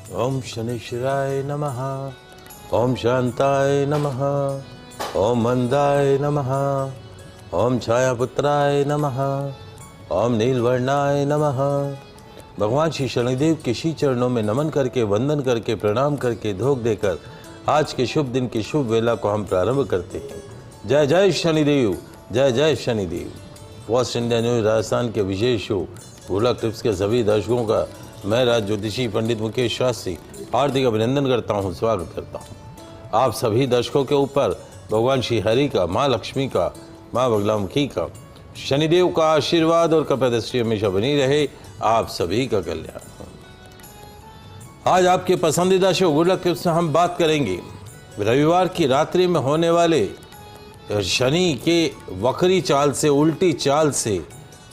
ओम शनिश्चराय नमः। ओम शांताय नमः। ओम मंदाय नमः। ओम छायापुत्राय नमः। ओम नीलवर्णाय नमः। भगवान श्री शनिदेव के श्री चरणों में नमन करके, वंदन करके, प्रणाम करके, धोख देकर आज के शुभ दिन की शुभ वेला को हम प्रारंभ करते हैं। जय जय शनिदेव, जय जय Shanidev. First India news Rajasthan के विशेष शो भूलक टिप्स के सभी दर्शकों का मैं राज ज्योतिषी पंडित मुकेश शास्त्री हार्दिक अभिनंदन करता हूं, स्वागत करता हूं। आप सभी दर्शकों के ऊपर भगवान श्री हरि का, माँ लक्ष्मी का, माँ बगलामुखी का, शनिदेव का आशीर्वाद और कपदृष्टि हमेशा बनी रहे। आप सभी का कल्याण। आज आपके पसंदीदा शो भूलक टिप्स में हम बात करेंगे रविवार की रात्रि में होने वाले शनि के वक्री चाल से, उल्टी चाल से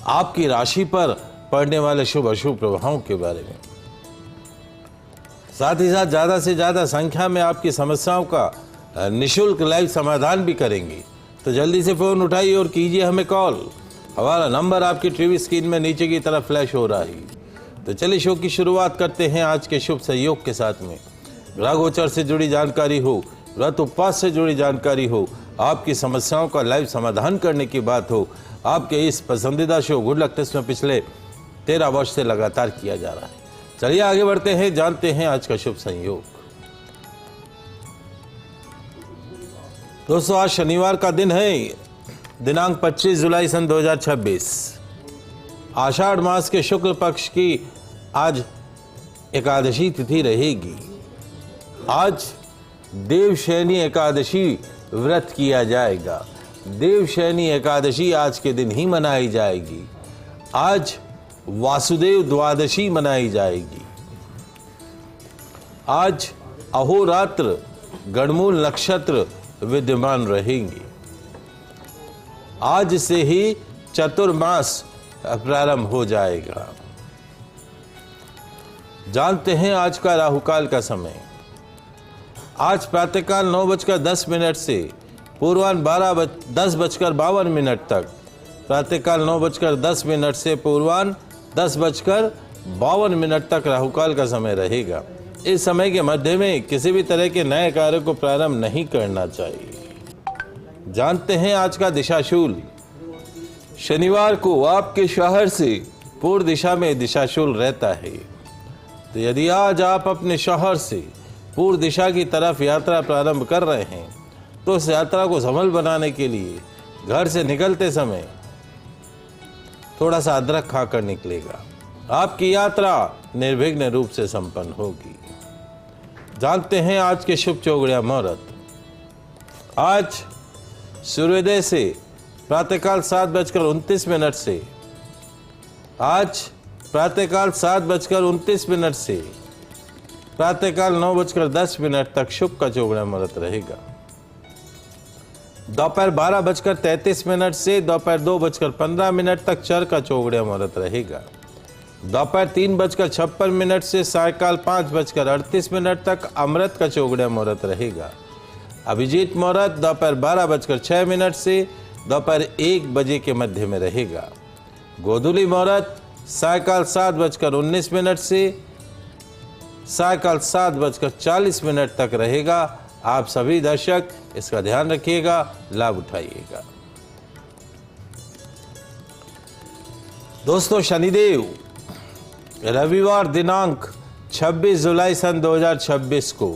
आपकी राशि पर पड़ने वाले शुभ अशुभ प्रभावों के बारे में। साथ ही साथ ज़्यादा से ज़्यादा संख्या में आपकी समस्याओं का निशुल्क लाइव समाधान भी करेंगे। तो जल्दी से फ़ोन उठाइए और कीजिए हमें कॉल। हमारा नंबर आपकी टीवी स्क्रीन में नीचे की तरफ फ्लैश हो रहा है। तो चलिए शो की शुरुआत करते हैं आज के शुभ सहयोग के साथ में। ग्रह गोचर से जुड़ी जानकारी हो, व्रत उपवास से जुड़ी जानकारी हो, आपकी समस्याओं का लाइव समाधान करने की बात हो, आपके इस पसंदीदा शो गुड लक टिप्स में पिछले 13 वर्ष से लगातार किया जा रहा है। चलिए आगे बढ़ते हैं, जानते हैं आज का शुभ संयोग। दोस्तों आज शनिवार का दिन है, दिनांक 25 जुलाई सन 2026। आषाढ़ मास के शुक्ल पक्ष की आज एकादशी तिथि रहेगी। आज देवशयनी एकादशी व्रत किया जाएगा। देवशयनी एकादशी आज के दिन ही मनाई जाएगी। आज वासुदेव द्वादशी मनाई जाएगी। आज अहोरात्र गणमूल नक्षत्र विद्यमान रहेंगे। आज से ही चतुर्मास प्रारंभ हो जाएगा। जानते हैं आज का राहुकाल का समय। आज प्रातःकाल 9:10 से पूर्वाह्न 10:52 तक, प्रातःकाल 9:10 से पूर्वाह्न 10:52 तक राहुकाल का समय रहेगा। इस समय के मध्य में किसी भी तरह के नए कार्य को प्रारंभ नहीं करना चाहिए। जानते हैं आज का दिशाशूल। शनिवार को आपके शहर से पूर्व दिशा में दिशाशूल रहता है। तो यदि आज आप अपने शहर से पूर्व दिशा की तरफ यात्रा प्रारंभ कर रहे हैं तो उस यात्रा को सफल बनाने के लिए घर से निकलते समय थोड़ा सा अदरक खाकर निकलेगा। आपकी यात्रा निर्विघ्न रूप से संपन्न होगी। जानते हैं आज के शुभ चौगड़िया मुहूर्त। आज सूर्योदय से प्रातःकाल 7:29 से, आज प्रातःकाल 7:29 से प्रातःकाल 9:10 तक शुभ का चौगड़िया मुहूर्त रहेगा। दोपहर 12:33 से दोपहर 2:15 तक चर का चौगड़िया मुहूर्त रहेगा। दोपहर 3:56 से सायकाल 5:38 तक अमृत का चौगड़िया मुहूर्त रहेगा। अभिजीत मुहूर्त दोपहर 12:06 से दोपहर 1 बजे के मध्य में रहेगा। गोधूली मुहूर्त सायकाल 7:19 से सायकाल 7:40 तक रहेगा। आप सभी दर्शक इसका ध्यान रखिएगा, लाभ उठाइएगा। दोस्तों शनिदेव रविवार दिनांक 26 जुलाई सन 2026 को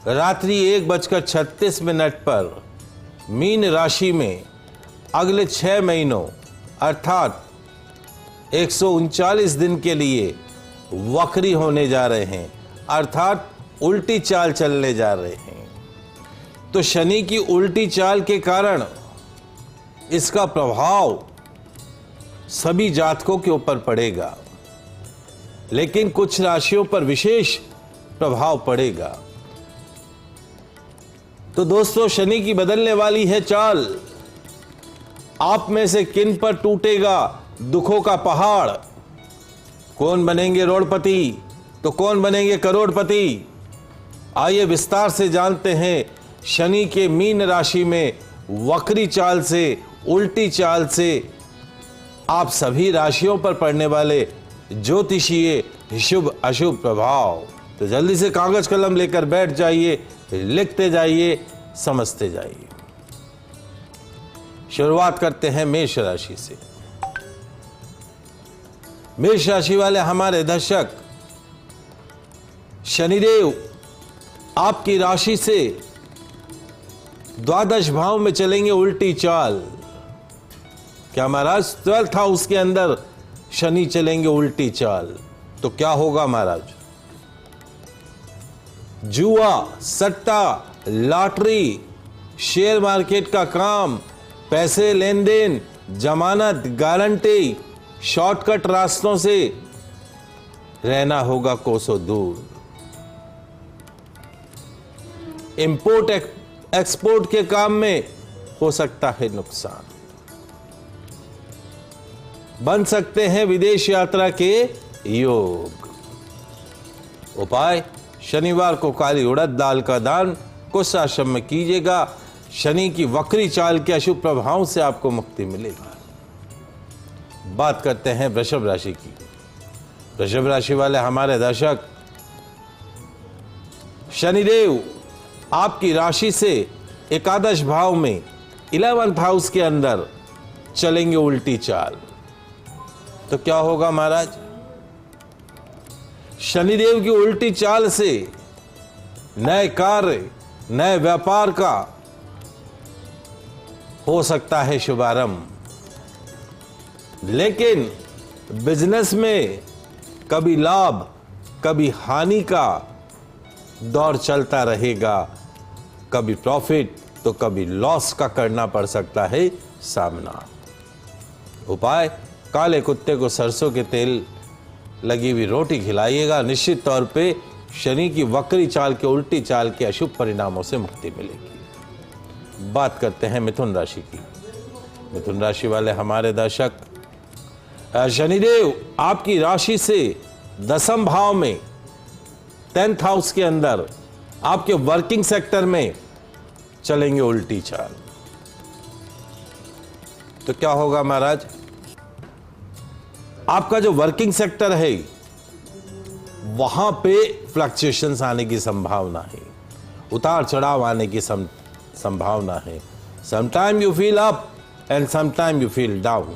रात्रि 1:36 पर मीन राशि में अगले 6 महीनों अर्थात 139 दिन के लिए वक्री होने जा रहे हैं, अर्थात उल्टी चाल चलने जा रहे हैं। तो शनि की उल्टी चाल के कारण इसका प्रभाव सभी जातकों के ऊपर पड़ेगा, लेकिन कुछ राशियों पर विशेष प्रभाव पड़ेगा। तो दोस्तों शनि की बदलने वाली है चाल। आप में से किन पर टूटेगा दुखों का पहाड़? कौन बनेंगे रोड़पति तो कौन बनेंगे करोड़पति? आइए विस्तार से जानते हैं शनि के मीन राशि में वक्री चाल से, उल्टी चाल से आप सभी राशियों पर पड़ने वाले ज्योतिषीय शुभ अशुभ प्रभाव। तो जल्दी से कागज कलम लेकर बैठ जाइए, लिखते जाइए, समझते जाइए। शुरुआत करते हैं मेष राशि से। मेष राशि वाले हमारे दर्शक, शनिदेव आपकी राशि से द्वादश भाव में चलेंगे उल्टी चाल। क्या महाराज? 12th हाउस के अंदर शनि चलेंगे उल्टी चाल, तो क्या होगा महाराज? जुआ, सट्टा, लॉटरी, शेयर मार्केट का काम, पैसे लेन देन, जमानत, गारंटी, शॉर्टकट रास्तों से रहना होगा कोसों दूर। इंपोर्ट एक्सपोर्ट के काम में हो सकता है नुकसान। बन सकते हैं विदेश यात्रा के योग। उपाय, शनिवार को काली उड़द दाल का दान कुछ आश्रम में कीजिएगा। शनि की वक्री चाल के अशुभ प्रभावों से आपको मुक्ति मिलेगी। बात करते हैं वृषभ राशि की। वृषभ राशि वाले हमारे दर्शक, शनिदेव आपकी राशि से एकादश भाव में 11th हाउस के अंदर चलेंगे उल्टी चाल, तो क्या होगा महाराज? शनिदेव की उल्टी चाल से नए कार्य, नए व्यापार का हो सकता है शुभारंभ, लेकिन बिजनेस में कभी लाभ कभी हानि का दौर चलता रहेगा। कभी प्रॉफिट तो कभी लॉस का करना पड़ सकता है सामना। उपाय, काले कुत्ते को सरसों के तेल लगी हुई रोटी खिलाइएगा। निश्चित तौर पे शनि की वक्री चाल के, उल्टी चाल के अशुभ परिणामों से मुक्ति मिलेगी। बात करते हैं मिथुन राशि की। मिथुन राशि वाले हमारे दर्शक, शनिदेव आपकी राशि से 10th भाव में 10th हाउस के अंदर आपके वर्किंग सेक्टर में चलेंगे उल्टी चाल, तो क्या होगा महाराज? आपका जो वर्किंग सेक्टर है वहां पे फ्लक्चुएशंस आने की संभावना है, उतार चढ़ाव आने की संभावना है। Sometime you feel up and sometime you feel down,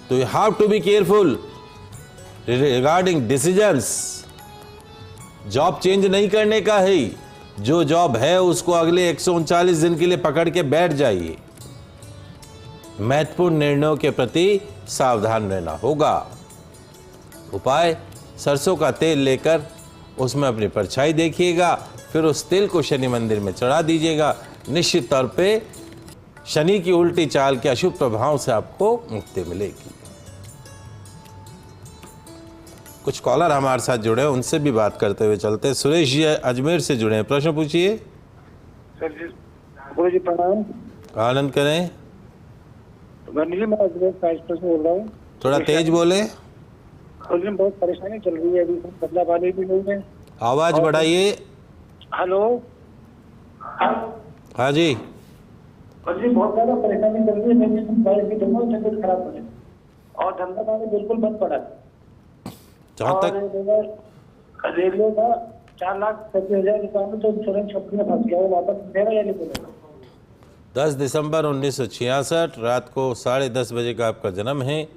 तो you have to be careful regarding decisions. Job change नहीं करने का है, जो जॉब है उसको अगले 139 दिन के लिए पकड़ के बैठ जाइए। महत्वपूर्ण निर्णयों के प्रति सावधान रहना होगा। उपाय, सरसों का तेल लेकर उसमें अपनी परछाई देखिएगा, फिर उस तेल को शनि मंदिर में चढ़ा दीजिएगा। निश्चित तौर पे शनि की उल्टी चाल के अशुभ प्रभाव से आपको मुक्ति मिलेगी। कुछ कॉलर हमारे साथ जुड़े हैं, उनसे भी बात करते हुए चलते हैं। सुरेश जी अजमेर से जुड़े हैं, प्रश्न पूछिए। सर जी, गुरु जी प्रणाम। आनंद करें। जी, मैं अजमेर से बोल रहा हूँ। थोड़ा तेज बोले। बहुत परेशानी चल रही है, अभी बदला वाले भी नहीं है। आवाज बढ़ाइए। हेलो। हाँ जी। बहुत ज्यादा परेशानी चल रही है, मेरी तबीयत खराब हो गई और धंधा पानी बिल्कुल बंद पड़ा है। जहाँ तक रेलवे का 4,25,000 रुपये में तो इंश्योरेंस कंपनी में फंस गया, वो वापस मिलेगा या नहीं मिलेगा? 10 दिसंबर 1966 रात को 10:30 बजे का आपका जन्म है।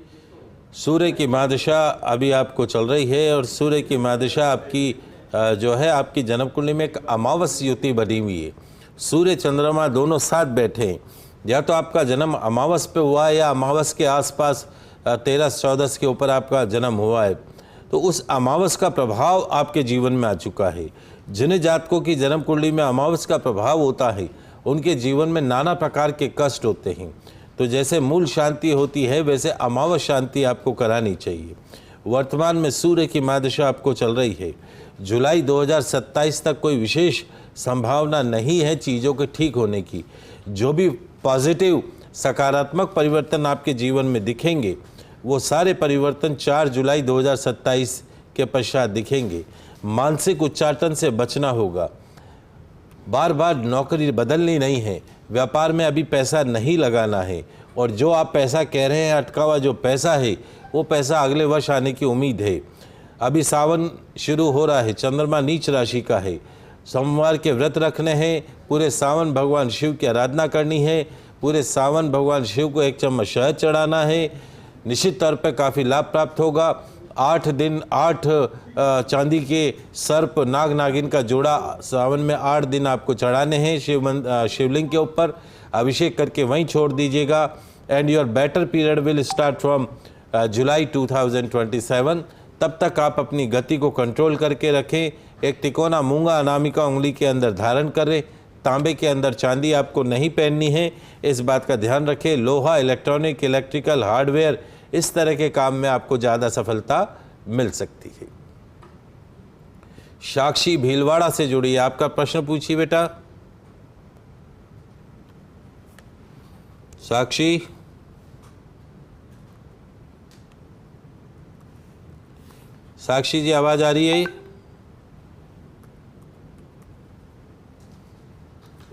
सूर्य की मादशा अभी आपको चल रही है और सूर्य की मादशा आपकी जो है आपकी जन्म कुंडली में एक अमावस युति बनी हुई है। सूर्य चंद्रमा दोनों साथ बैठे हैं, या तो आपका जन्म अमावस पे हुआ है या अमावस के आसपास 13-14 के ऊपर आपका जन्म हुआ है। तो उस अमावस का प्रभाव आपके जीवन में आ चुका है। जिन जातकों की जन्म कुंडली में अमावस का प्रभाव होता है उनके जीवन में नाना प्रकार के कष्ट होते हैं। तो जैसे मूल शांति होती है वैसे अमावस शांति आपको करानी चाहिए। वर्तमान में सूर्य की मादशा आपको चल रही है। जुलाई 2027 तक कोई विशेष संभावना नहीं है चीज़ों के ठीक होने की। जो भी पॉजिटिव सकारात्मक परिवर्तन आपके जीवन में दिखेंगे वो सारे परिवर्तन 4 जुलाई 2027 के पश्चात दिखेंगे। मानसिक उच्चाटन से बचना होगा। बार बार नौकरी बदलनी नहीं है। व्यापार में अभी पैसा नहीं लगाना है, और जो आप पैसा कह रहे हैं अटका हुआ जो पैसा है वो पैसा अगले वर्ष आने की उम्मीद है। अभी सावन शुरू हो रहा है, चंद्रमा नीच राशि का है, सोमवार के व्रत रखने हैं, पूरे सावन भगवान शिव की आराधना करनी है, पूरे सावन भगवान शिव को 1 चम्मच शहद चढ़ाना है, निश्चित तौर पर काफ़ी लाभ प्राप्त होगा। 8 दिन 8 चांदी के सर्प नाग नागिन का जोड़ा सावन में 8 दिन आपको चढ़ाने हैं शिवलिंग के ऊपर, अभिषेक करके वहीं छोड़ दीजिएगा। And your better period will start from जुलाई 2027। तब तक आप अपनी गति को कंट्रोल करके रखें। एक तिकोना मूंगा अनामिका उंगली के अंदर धारण करें। तांबे के अंदर चांदी आपको नहीं पहननी है, इस बात का ध्यान रखें। लोहा, इलेक्ट्रॉनिक, इलेक्ट्रिकल, हार्डवेयर, इस तरह के काम में आपको ज़्यादा सफलता मिल सकती है। साक्षी भीलवाड़ा से जुड़ी है, आपका प्रश्न पूछिए बेटा। साक्षी, साक्षी जी आवाज आ रही है?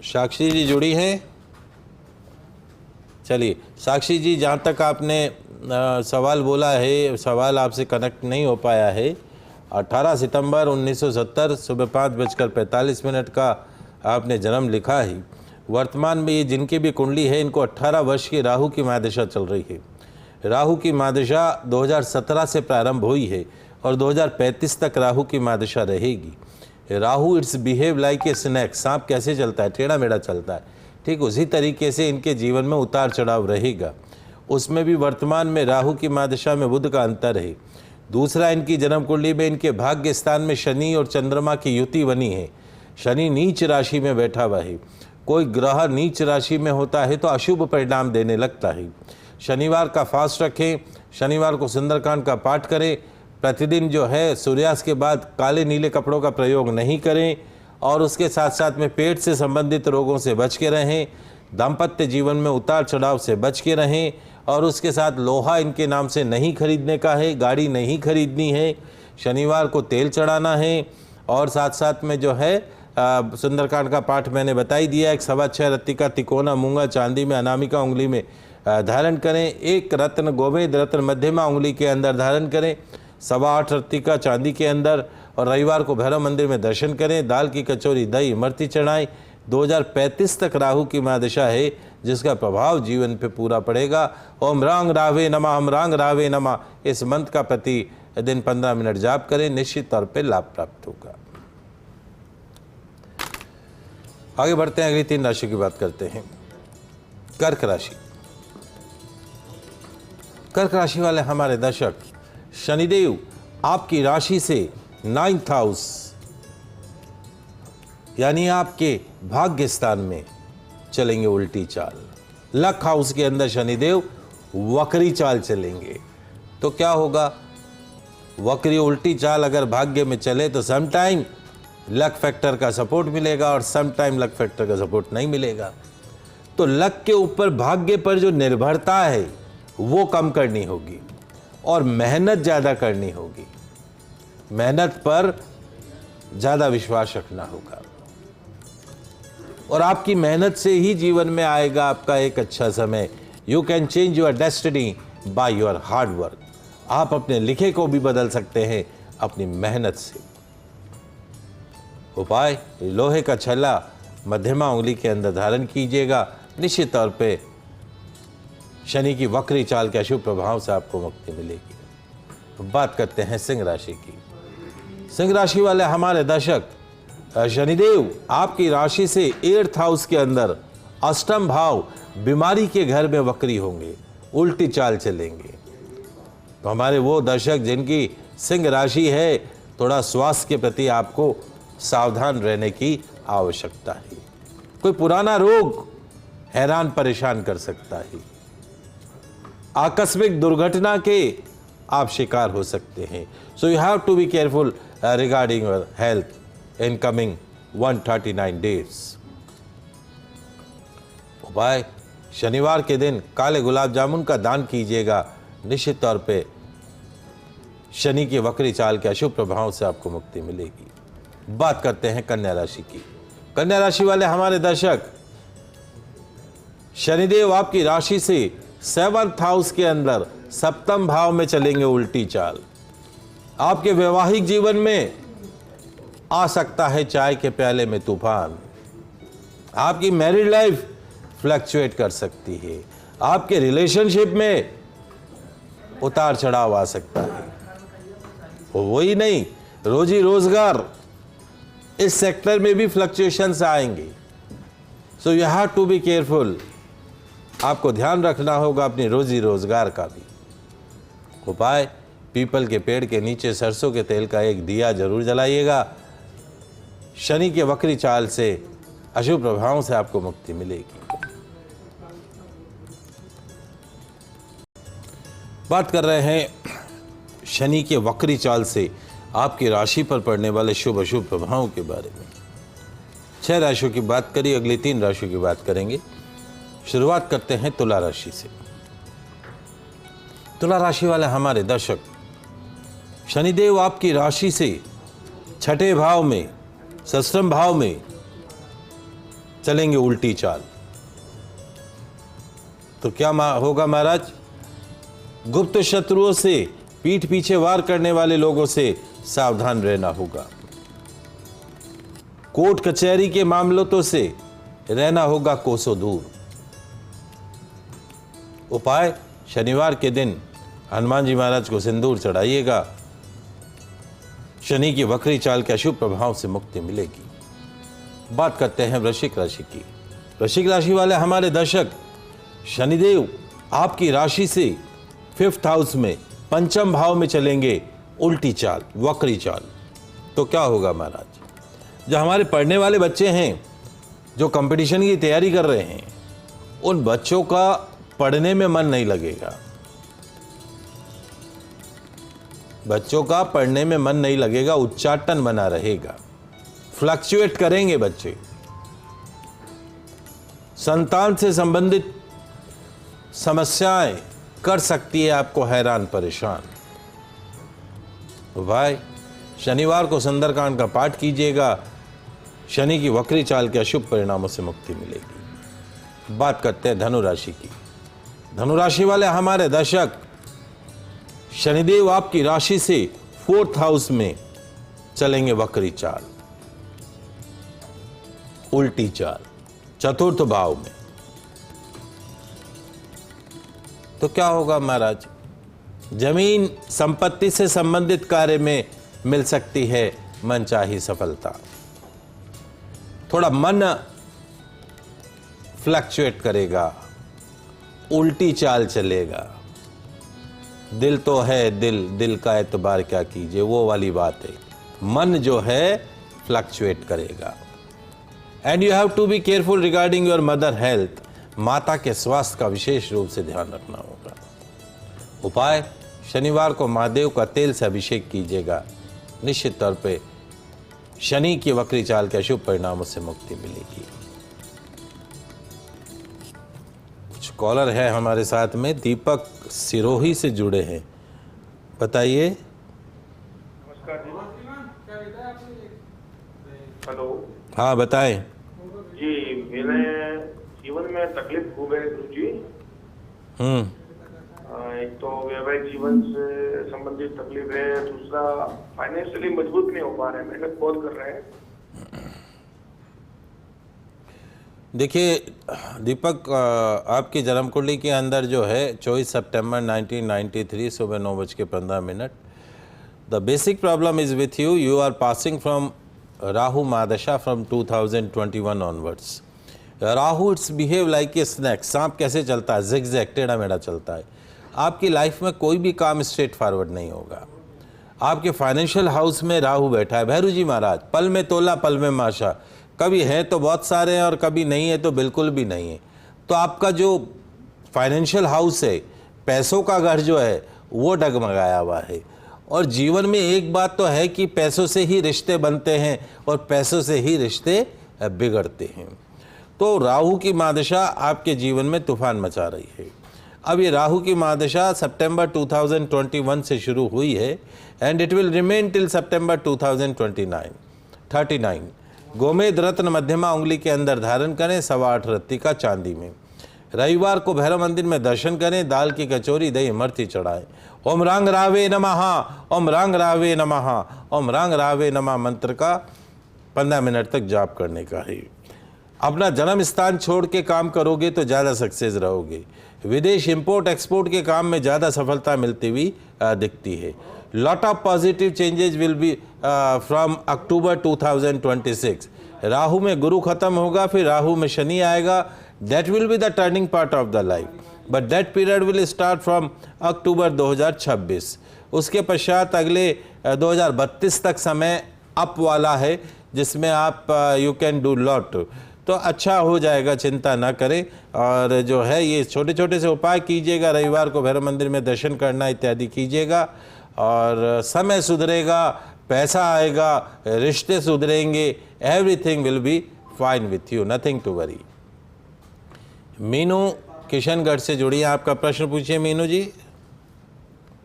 साक्षी जी जुड़ी हैं? चलिए साक्षी जी, जहाँ तक आपने सवाल बोला है, सवाल आपसे कनेक्ट नहीं हो पाया है। 18 सितंबर 1970 सुबह 5:45 का आपने जन्म लिखा है। वर्तमान में ये जिनकी भी कुंडली है, इनको 18 वर्ष की राहु की महादशा चल रही है। राहु की महादशा 2017 से प्रारंभ हुई है और 2035 तक राहु की महादशा रहेगी। Rahu it's behave like a snake, सांप कैसे चलता है, टेढ़ा मेढ़ा चलता है, ठीक उसी तरीके से इनके जीवन में उतार चढ़ाव रहेगा। उसमें भी वर्तमान में राहु की महादशा में बुध का अंतर है। दूसरा, इनकी जन्म कुंडली में इनके भाग्य स्थान में शनि और चंद्रमा की युति बनी है। शनि नीच राशि में बैठा हुआ है। कोई ग्रह नीच राशि में होता है तो अशुभ परिणाम देने लगता है। शनिवार का फास्ट रखें, शनिवार को सुंदरकांड का पाठ करें, प्रतिदिन जो है सूर्यास्त के बाद काले नीले कपड़ों का प्रयोग नहीं करें, और उसके साथ साथ में पेट से संबंधित रोगों से बच के रहें, दाम्पत्य जीवन में उतार चढ़ाव से बच के रहें, और उसके साथ लोहा इनके नाम से नहीं खरीदने का है, गाड़ी नहीं खरीदनी है, शनिवार को तेल चढ़ाना है, और साथ साथ में जो है सुंदरकांड का पाठ मैंने बता ही दिया। 6.25 रत्ती का तिकोना मूंगा चांदी में अनामिका उंगली में धारण करें। 1 रत्न गोमेद रत्न मध्यमा उंगली के अंदर धारण करें। 8.25 रत्ती का चांदी के अंदर, और रविवार को भैरव मंदिर में दर्शन करें। दाल की कचौरी, दही, इमरती चढ़ाएं। 2035 तक राहु की महादशा है, जिसका प्रभाव जीवन पे पूरा पड़ेगा। ओम रांग रावे नमः, हम रांग रावे नमः, इस मंत्र का प्रति दिन 15 मिनट जाप करें, निश्चित तौर पे लाभ प्राप्त होगा। आगे बढ़ते हैं, अगली 3 राशि की बात करते हैं। कर्क राशि। कर्क राशि वाले हमारे दर्शक, शनिदेव आपकी राशि से 9th हाउस यानी आपके भाग्य स्थान में चलेंगे उल्टी चाल। लक हाउस के अंदर शनिदेव वक्री चाल चलेंगे। तो क्या होगा, वक्री उल्टी चाल अगर भाग्य में चले तो सम टाइम लक फैक्टर का सपोर्ट मिलेगा और सम टाइम लक फैक्टर का सपोर्ट नहीं मिलेगा। तो लक के ऊपर, भाग्य पर जो निर्भरता है वो कम करनी होगी और मेहनत ज़्यादा करनी होगी। मेहनत पर ज़्यादा विश्वास रखना होगा, और आपकी मेहनत से ही जीवन में आएगा आपका एक अच्छा समय। You can change your destiny by your hard work. आप अपने लिखे को भी बदल सकते हैं अपनी मेहनत से। उपाय, लोहे का छल्ला मध्यमा उंगली के अंदर धारण कीजिएगा। निश्चित तौर पे शनि की वक्री चाल के अशुभ प्रभाव से आपको मुक्ति मिलेगी। बात करते हैं सिंह राशि की। सिंह राशि वाले हमारे दर्शक, शनिदेव आपकी राशि से 8th हाउस के अंदर अष्टम भाव बीमारी के घर में वक्री होंगे, उल्टी चाल चलेंगे। तो हमारे वो दर्शक जिनकी सिंह राशि है, थोड़ा स्वास्थ्य के प्रति आपको सावधान रहने की आवश्यकता है। कोई पुराना रोग हैरान परेशान कर सकता है। आकस्मिक दुर्घटना के आप शिकार हो सकते हैं। So you have to be careful regarding your health in coming 139 days. उपाय, शनिवार के दिन काले गुलाब जामुन का दान कीजिएगा। निश्चित तौर पे शनि की वक्री चाल के अशुभ प्रभाव से आपको मुक्ति मिलेगी। बात करते हैं कन्या राशि की। कन्या राशि वाले हमारे दर्शक, शनिदेव आपकी राशि से 7th हाउस के अंदर 7th भाव में चलेंगे उल्टी चाल। आपके वैवाहिक जीवन में आ सकता है चाय के प्याले में तूफान। आपकी मैरिड लाइफ फ्लक्चुएट कर सकती है। आपके रिलेशनशिप में उतार चढ़ाव आ सकता है। वही नहीं, रोजी रोजगार, इस सेक्टर में भी फ्लक्चुएशंस आएंगे। So you have to be careful. आपको ध्यान रखना होगा अपनी रोजी रोजगार का भी। उपाय, पीपल के पेड़ के नीचे सरसों के तेल का एक दिया जरूर जलाइएगा। शनि के वक्री चाल से अशुभ प्रभावों से आपको मुक्ति मिलेगी। बात कर रहे हैं शनि के वक्री चाल से आपकी राशि पर पड़ने वाले शुभ अशुभ प्रभावों के बारे में। 6 राशियों की बात करी, अगली 3 राशियों की बात करेंगे। शुरुआत करते हैं तुला राशि से। तुला राशि वाले हमारे दर्शक, शनिदेव आपकी राशि से 6ठे भाव में, षष्ठम भाव में चलेंगे उल्टी चाल। तो क्या होगा महाराज? गुप्त शत्रुओं से, पीठ पीछे वार करने वाले लोगों से सावधान रहना होगा। कोर्ट कचहरी के मामलों तो से रहना होगा कोसों दूर। उपाय, शनिवार के दिन हनुमान जी महाराज को सिंदूर चढ़ाइएगा। शनि की वक्री चाल के अशुभ प्रभाव से मुक्ति मिलेगी। बात करते हैं वृश्चिक राशि की। वृश्चिक राशि वाले हमारे दर्शक, शनिदेव आपकी राशि से 5th हाउस में, पंचम भाव में चलेंगे उल्टी चाल, वक्री चाल। तो क्या होगा महाराज? जो हमारे पढ़ने वाले बच्चे हैं, जो कंपटीशन की तैयारी कर रहे हैं, उन बच्चों का पढ़ने में मन नहीं लगेगा। बच्चों का पढ़ने में मन नहीं लगेगा, उच्चाटन बना रहेगा, फ्लक्चुएट करेंगे बच्चे। संतान से संबंधित समस्याएं कर सकती है आपको हैरान परेशान। भाई, शनिवार को सुंदरकांड का पाठ कीजिएगा। शनि की वक्री चाल के अशुभ परिणामों से मुक्ति मिलेगी। बात करते हैं धनु राशि की। धनु राशि वाले हमारे दर्शक, शनिदेव आपकी राशि से 4th हाउस में चलेंगे वक्री चाल, उल्टी चाल, 4th भाव में। तो क्या होगा महाराज? जमीन संपत्ति से संबंधित कार्य में मिल सकती है मनचाही सफलता। थोड़ा मन फ्लक्चुएट करेगा, उल्टी चाल चलेगा। दिल तो है दिल का एतबार क्या कीजिए, वो वाली बात है। मन जो है फ्लक्चुएट करेगा। And you have to be careful regarding your mother health. माता के स्वास्थ्य का विशेष रूप से ध्यान रखना होगा। उपाय, शनिवार को महादेव का तेल से अभिषेक कीजिएगा। निश्चित तौर पे शनि की वक्री चाल के अशुभ परिणामों से मुक्ति मिलेगी। कुछ कॉलर है हमारे साथ में, दीपक सिरोही से जुड़े हैं, बताइए। नमस्कार जी। हेलो। हाँ बताएं। जी, मेरे जीवन में तकलीफ खूब है गुरुजी। एक तो वैवाहिक जीवन से संबंधित तकलीफ है, दूसरा फाइनेंशियली मजबूत नहीं हो पा रहे हैं, मेहनत बहुत कर रहे हैं। देखिए दीपक, आपकी जन्म कुंडली के अंदर जो है 24 सितंबर 1993 सुबह 9:15। The basic problem is with you. You are passing from Rahu mahadasha from 2021 onwards. Rahu it's behave like a snake. सांप कैसे चलता है? जिगजैग, टेढ़ा मेढ़ा चलता है। आपकी लाइफ में कोई भी काम स्ट्रेट फॉरवर्ड नहीं होगा। आपके फाइनेंशियल हाउस में राहु बैठा है। भैरू जी महाराज, पल में तोला पल में माशा। कभी है तो बहुत सारे हैं और कभी नहीं है तो बिल्कुल भी नहीं है। तो आपका जो फाइनेंशियल हाउस है, पैसों का घर जो है, वो डगमगाया हुआ है। और जीवन में एक बात तो है कि पैसों से ही रिश्ते बनते हैं और पैसों से ही रिश्ते बिगड़ते हैं। तो राहु की महादशा आपके जीवन में तूफान मचा रही है। अब ये राहु की महादशा सितंबर 2021 से शुरू हुई है and it will remain till September 2039। गोमेद रत्न मध्यमा उंगली के अंदर धारण करें, 8.25 रत्ती का चांदी में। रविवार को भैरव मंदिर में दर्शन करें, दाल की कचौरी दही इमरती चढ़ाएं। ओम रंग रावे नमः, ओम रंग रावे नमः, ओम रंग रावे नमः मंत्र का 15 मिनट तक जाप करने का है। अपना जन्म स्थान छोड़ के काम करोगे तो ज़्यादा सक्सेस रहोगे। विदेश इंपोर्ट एक्सपोर्ट के काम में ज़्यादा सफलता मिलती हुई दिखती है। Lot of positive changes will be from October 2026। Rahu में गुरु खत्म होगा, फिर राहु में शनि आएगा। That will be the turning part of the life, but that period will start from October 2026। उसके पश्चात अगले 2032 तक समय अप वाला है, जिसमें आप यू कैन डू लॉट, तो अच्छा हो जाएगा, चिंता ना करें। और जो है ये छोटे छोटे से उपाय कीजिएगा, रविवार को भैरव मंदिर में दर्शन करना इत्यादि कीजिएगा और समय सुधरेगा, पैसा आएगा, रिश्ते सुधरेंगे, everything will be fine with you, nothing to worry. Meenu Kishangarh से जुड़ी हैं, आपका प्रश्न पूछिए मीनू जी। जय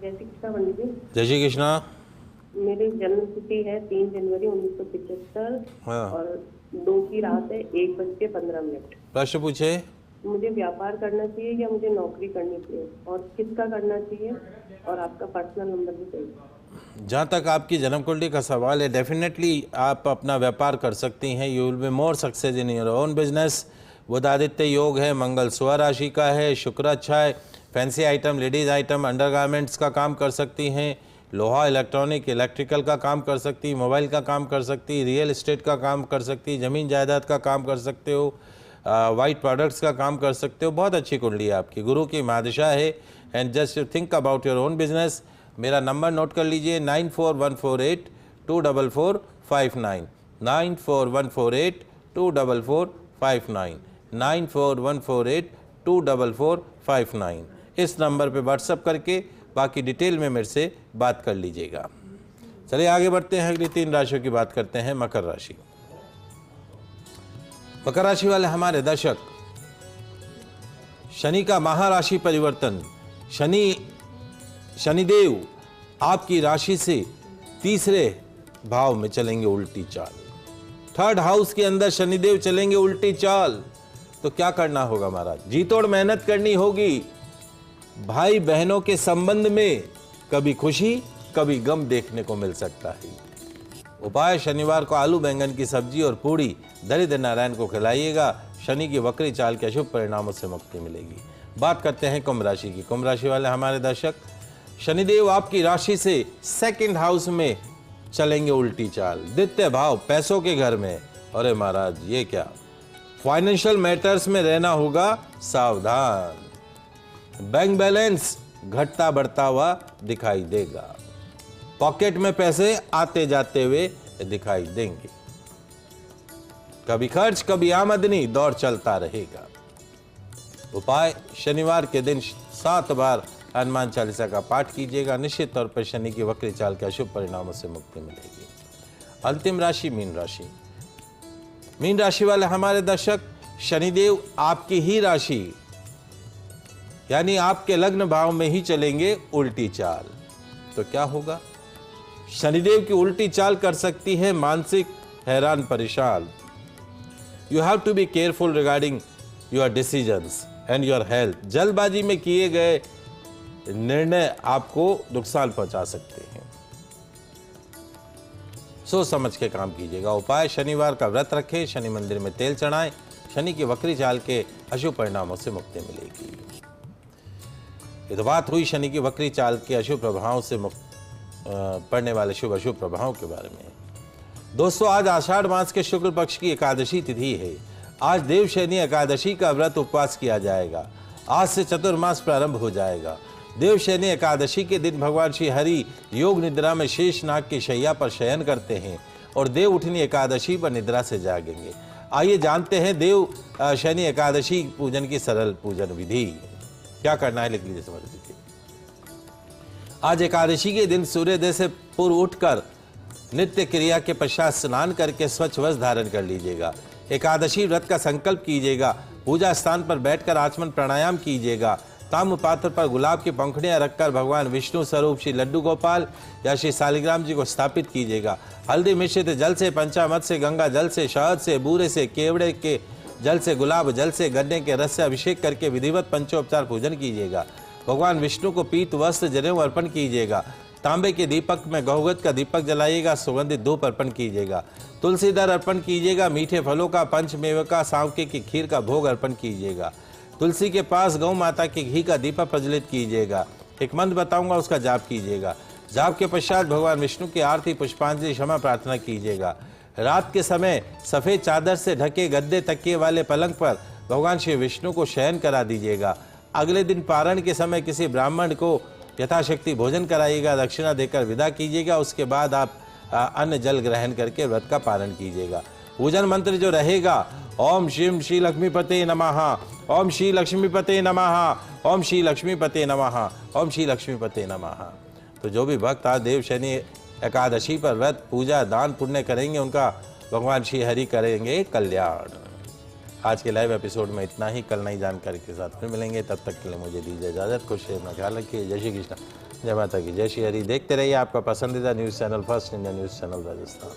श्री कृष्णा पंडित जी। जय श्री कृष्णा। मेरी जन्म तिथि है 3 जनवरी 1975 हाँ। और 2 की रात है 1:15। प्रश्न पूछे। मुझे व्यापार करना चाहिए या मुझे नौकरी करनी चाहिए और किसका करना चाहिए, और आपका पर्सनल नंबर भी चाहिए। जहाँ तक आपकी जन्म कुंडली का सवाल है, डेफिनेटली आप अपना व्यापार कर सकती हैं। You will be more success in your own business. बुध आदित्य योग है, मंगल स्व राशि का है, शुक्र अच्छा है। Fancy item, ladies item, undergarments का काम कर सकती हैं, लोहा, इलेक्ट्रॉनिक, इलेक्ट्रिकल का काम कर सकती, मोबाइल का काम कर सकती, रियल एस्टेट का काम कर सकती, ज़मीन जायदाद का काम कर सकते हो, वाइट प्रोडक्ट्स का काम कर सकते हो। बहुत अच्छी कुंडली है आपकी, गुरु की महादशा है। And just you think about your own business. मेरा नंबर नोट कर लीजिए 9414824459, 9414824459, 9414824459। इस नंबर पे व्हाट्सअप करके बाकी डिटेल में मेरे से बात कर लीजिएगा। चलिए आगे बढ़ते हैं, अगली 3 राशियों की बात करते हैं। मकर राशि। मकर राशि वाले हमारे दर्शक, शनि का महाराशि परिवर्तन, शनिदेव आपकी राशि से तीसरे भाव में चलेंगे उल्टी चाल। 3rd हाउस के अंदर शनिदेव चलेंगे उल्टी चाल, तो क्या करना होगा महाराज? जी तोड़ मेहनत करनी होगी। भाई बहनों के संबंध में कभी खुशी कभी गम देखने को मिल सकता है। उपाय, शनिवार को आलू बैंगन की सब्जी और पूड़ी दरिद्र नारायण को खिलाइएगा। शनि की वक्री चाल के अशुभ परिणामों से मुक्ति मिलेगी। बात करते हैं कुंभ राशि की। कुंभ राशि वाले हमारे दर्शक, शनिदेव आपकी राशि से 2nd हाउस में चलेंगे उल्टी चाल, द्वितीय भाव पैसों के घर में। अरे महाराज ये क्या, फाइनेंशियल मैटर्स में रहना होगा सावधान। बैंक बैलेंस घटता बढ़ता हुआ दिखाई देगा। पॉकेट में पैसे आते जाते हुए दिखाई देंगे। कभी खर्च कभी आमदनी, दौर चलता रहेगा। उपाय, शनिवार के दिन 7 बार हनुमान चालीसा का पाठ कीजिएगा। निश्चित तौर पर शनि की वक्री चाल के अशुभ परिणामों से मुक्ति मिलेगी। अंतिम राशि मीन राशि। मीन राशि वाले हमारे दर्शक, शनिदेव आपकी ही राशि यानी आपके लग्न भाव में ही चलेंगे उल्टी चाल, तो क्या होगा? शनिदेव की उल्टी चाल कर सकती है मानसिक हैरान परेशान। You have to be careful regarding your decisions and your health. जल्दबाजी में किए गए निर्णय आपको नुकसान पहुंचा सकते हैं, सोच समझ के काम कीजिएगा। उपाय, शनिवार का व्रत रखें, शनि मंदिर में तेल चढ़ाएं। शनि की वक्री चाल के अशुभ परिणामों से मुक्ति मिलेगी। ये तो बात हुई शनि की वक्री चाल के अशुभ प्रभावों से पड़ने वाले शुभ अशुभ प्रभावों के बारे में। दोस्तों, आज आषाढ़ मास के शुक्ल पक्ष की एकादशी तिथि है। आज देवशयनी एकादशी का व्रत उपवास किया जाएगा। आज से चतुर्मास प्रारंभ हो जाएगा। देवशयनी एकादशी के दिन भगवान श्री हरि योग निद्रा में शेषनाग की शैया पर शयन करते हैं और देव उठनी एकादशी पर निद्रा से जागेंगे। आइए जानते हैं देव शयनी एकादशी पूजन की सरल पूजन विधि। क्या करना है लिख लीजिए, समझ लीजिए। आज एकादशी के दिन सूर्योदय से पूर्व उठकर नित्य क्रिया के पश्चात स्नान करके स्वच्छ वस्त्र धारण कर लीजिएगा। एकादशी व्रत का संकल्प कीजिएगा। पूजा स्थान पर बैठकर आचमन प्राणायाम कीजिएगा। ताम्र पात्र पर गुलाब की पंखुड़ियां रखकर भगवान विष्णु स्वरूप श्री लड्डू गोपाल या श्री शालिग्राम जी को स्थापित कीजिएगा। हल्दी मिश्रित जल से, पंचामृत से, गंगा जल से, शहद से, बूरे से, केवड़े के जल से गुलाब जल से गन्ने के रस से अभिषेक करके विधिवत पंचोपचार पूजन कीजिएगा। भगवान विष्णु को पीत वस्त्र जनेऊ अर्पण कीजिएगा। तांबे के दीपक में गौगत का दीपक जलाइएगा। सुगंधित धूप अर्पण कीजिएगा। तुलसी दल अर्पण कीजिएगा। मीठे फलों का पंचमेव का सांवके की खीर का भोग अर्पण कीजिएगा। तुलसी के पास गौ माता के घी का दीपक प्रज्वलित कीजिएगा। एक मंत्र बताऊंगा, उसका जाप कीजिएगा। जाप के पश्चात भगवान विष्णु की आरती पुष्पांजलि क्षमा प्रार्थना कीजिएगा। रात के समय सफेद चादर से ढके गद्दे तकिए वाले पलंग पर भगवान श्री विष्णु को शयन करा दीजिएगा। अगले दिन पारण के समय किसी ब्राह्मण को यथाशक्ति भोजन कराइएगा, दक्षिणा देकर विदा कीजिएगा। उसके बाद आप अन्न जल ग्रहण करके व्रत का पारण कीजिएगा। पूजन मंत्र जो रहेगा, ओम श्रीम श्री लक्ष्मीपते नमः, ओम श्री लक्ष्मीपते नमः, ओम श्री लक्ष्मीपते नमः, ओम श्री लक्ष्मीपते नमः। तो जो भी भक्त आज देव शनि एकादशी पर व्रत पूजा दान पुण्य करेंगे, उनका भगवान श्री हरि करेंगे कल्याण। आज के लाइव एपिसोड में इतना ही। कल नई जानकारी के साथ फिर मिलेंगे। तब तक के लिए मुझे दीजिए इजाजत। खुश रहना, ख्याल रखिए। जय श्री कृष्ण, जय माता की, जय श्री हरि। देखते रहिए आपका पसंदीदा news channel first India news channel Rajasthan.